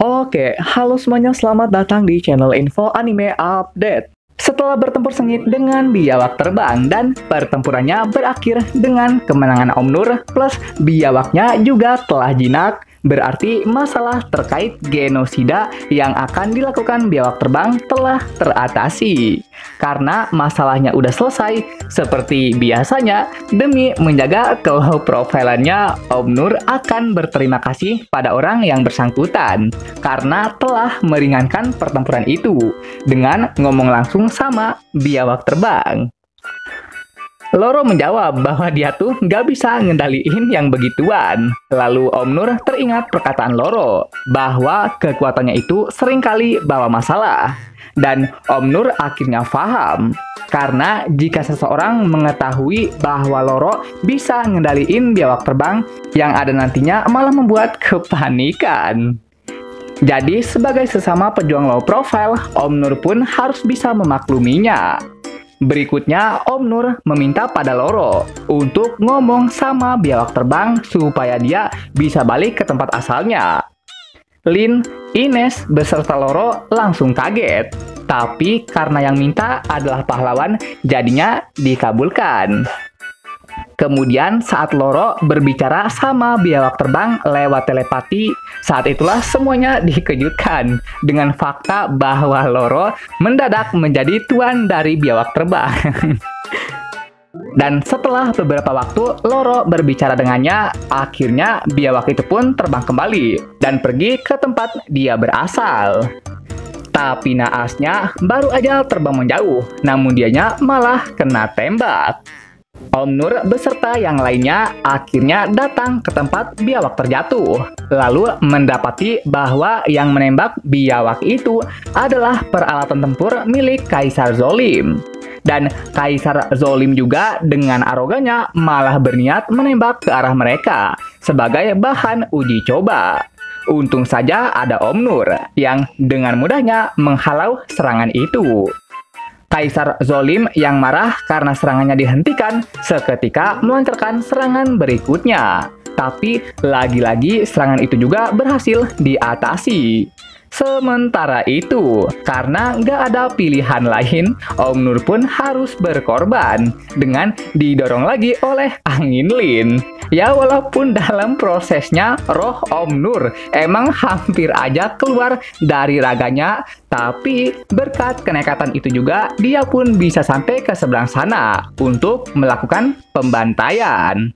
Oke, halo semuanya, selamat datang di channel Info Anime Update. Setelah bertempur sengit dengan biawak terbang dan pertempurannya berakhir dengan kemenangan Om Nur plus biawaknya juga telah jinak, berarti masalah terkait genosida yang akan dilakukan biawak terbang telah teratasi. Karena masalahnya udah selesai, seperti biasanya, demi menjaga low profilannya, Om Nur akan berterima kasih pada orang yang bersangkutan karena telah meringankan pertempuran itu dengan ngomong langsung sama biawak terbang. Loro menjawab bahwa dia tuh nggak bisa ngendaliin yang begituan. Lalu Om Nur teringat perkataan Loro bahwa kekuatannya itu seringkali bawa masalah. Dan Om Nur akhirnya paham. Karena jika seseorang mengetahui bahwa Loro bisa ngendaliin biawak terbang, yang ada nantinya malah membuat kepanikan. Jadi sebagai sesama pejuang low profile, Om Nur pun harus bisa memakluminya. Berikutnya, Om Nur meminta pada Loro untuk ngomong sama biawak terbang supaya dia bisa balik ke tempat asalnya. Lin, Ines, beserta Loro langsung kaget. Tapi karena yang minta adalah pahlawan, jadinya dikabulkan. Kemudian saat Loro berbicara sama biawak terbang lewat telepati, saat itulah semuanya dikejutkan dengan fakta bahwa Loro mendadak menjadi tuan dari biawak terbang. Dan setelah beberapa waktu Loro berbicara dengannya, akhirnya biawak itu pun terbang kembali dan pergi ke tempat dia berasal. Tapi naasnya baru aja terbang menjauh, namun dianya malah kena tembak. Om Nur beserta yang lainnya akhirnya datang ke tempat biawak terjatuh, lalu mendapati bahwa yang menembak biawak itu adalah peralatan tempur milik Kaisar Zolim. Dan Kaisar Zolim juga dengan arogannya malah berniat menembak ke arah mereka sebagai bahan uji coba. Untung saja ada Om Nur yang dengan mudahnya menghalau serangan itu. Kaisar Zolim yang marah karena serangannya dihentikan seketika melancarkan serangan berikutnya. Tapi lagi-lagi serangan itu juga berhasil diatasi. Sementara itu, karena nggak ada pilihan lain, Om Nur pun harus berkorban dengan didorong lagi oleh angin Lin. Ya walaupun dalam prosesnya roh Om Nur emang hampir aja keluar dari raganya, tapi berkat kenekatan itu juga dia pun bisa sampai ke seberang sana untuk melakukan pembantaian.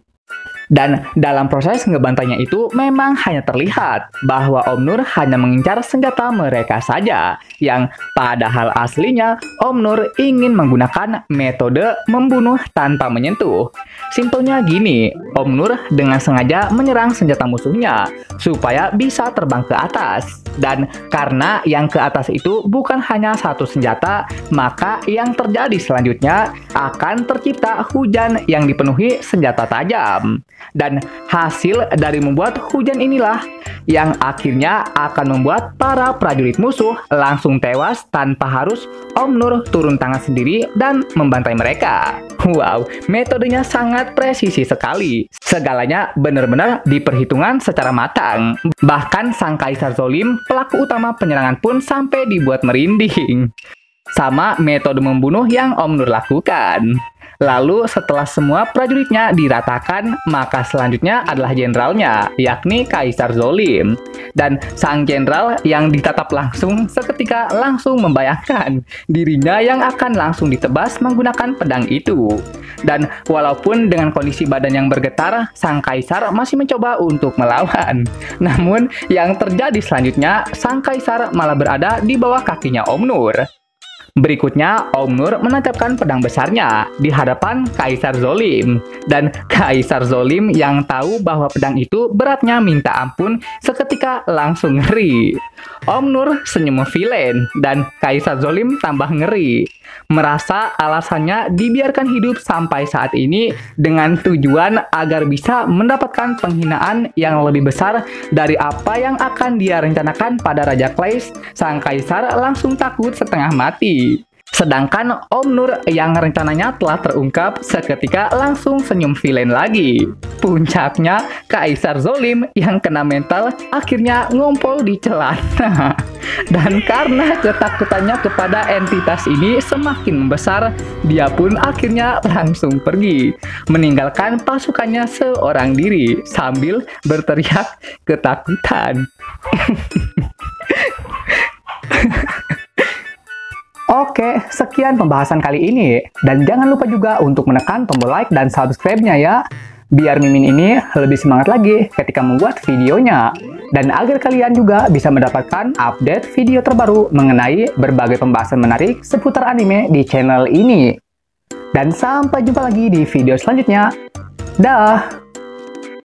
Dan dalam proses ngebantainya itu memang hanya terlihat bahwa Om Nur hanya mengincar senjata mereka saja, yang padahal aslinya Om Nur ingin menggunakan metode membunuh tanpa menyentuh. Simpelnya gini, Om Nur dengan sengaja menyerang senjata musuhnya supaya bisa terbang ke atas. Dan karena yang ke atas itu bukan hanya satu senjata, maka yang terjadi selanjutnya akan tercipta hujan yang dipenuhi senjata tajam. Dan hasil dari membuat hujan inilah yang akhirnya akan membuat para prajurit musuh langsung tewas tanpa harus Om Nur turun tangan sendiri dan membantai mereka. Wow, metodenya sangat presisi sekali. Segalanya benar-benar diperhitungkan secara matang. Bahkan sang Kaisar Zolim, pelaku utama penyerangan pun sampai dibuat merinding. Sama metode membunuh yang Om Nur lakukan. Lalu setelah semua prajuritnya diratakan, maka selanjutnya adalah jenderalnya, yakni Kaisar Zolim. Dan sang jenderal yang ditatap langsung seketika langsung membayangkan dirinya yang akan langsung ditebas menggunakan pedang itu. Dan walaupun dengan kondisi badan yang bergetar, sang Kaisar masih mencoba untuk melawan. Namun yang terjadi selanjutnya, sang Kaisar malah berada di bawah kakinya Om Nur. Berikutnya, Om Nur menancapkan pedang besarnya di hadapan Kaisar Zolim. Dan Kaisar Zolim yang tahu bahwa pedang itu beratnya minta ampun seketika langsung ngeri. Om Nur senyum vilen dan Kaisar Zolim tambah ngeri. Merasa alasannya dibiarkan hidup sampai saat ini dengan tujuan agar bisa mendapatkan penghinaan yang lebih besar dari apa yang akan dia rencanakan pada Raja Clays, sang Kaisar langsung takut setengah mati. Sedangkan Om Nur yang rencananya telah terungkap seketika langsung senyum villain lagi. Puncaknya, Kaisar Zolim yang kena mental akhirnya ngompol di celana. Dan karena ketakutannya kepada entitas ini semakin membesar, dia pun akhirnya langsung pergi, meninggalkan pasukannya seorang diri sambil berteriak ketakutan. Oke, sekian pembahasan kali ini. Dan jangan lupa juga untuk menekan tombol like dan subscribe-nya ya. Biar Mimin ini lebih semangat lagi ketika membuat videonya. Dan agar kalian juga bisa mendapatkan update video terbaru mengenai berbagai pembahasan menarik seputar anime di channel ini. Dan sampai jumpa lagi di video selanjutnya. Dah!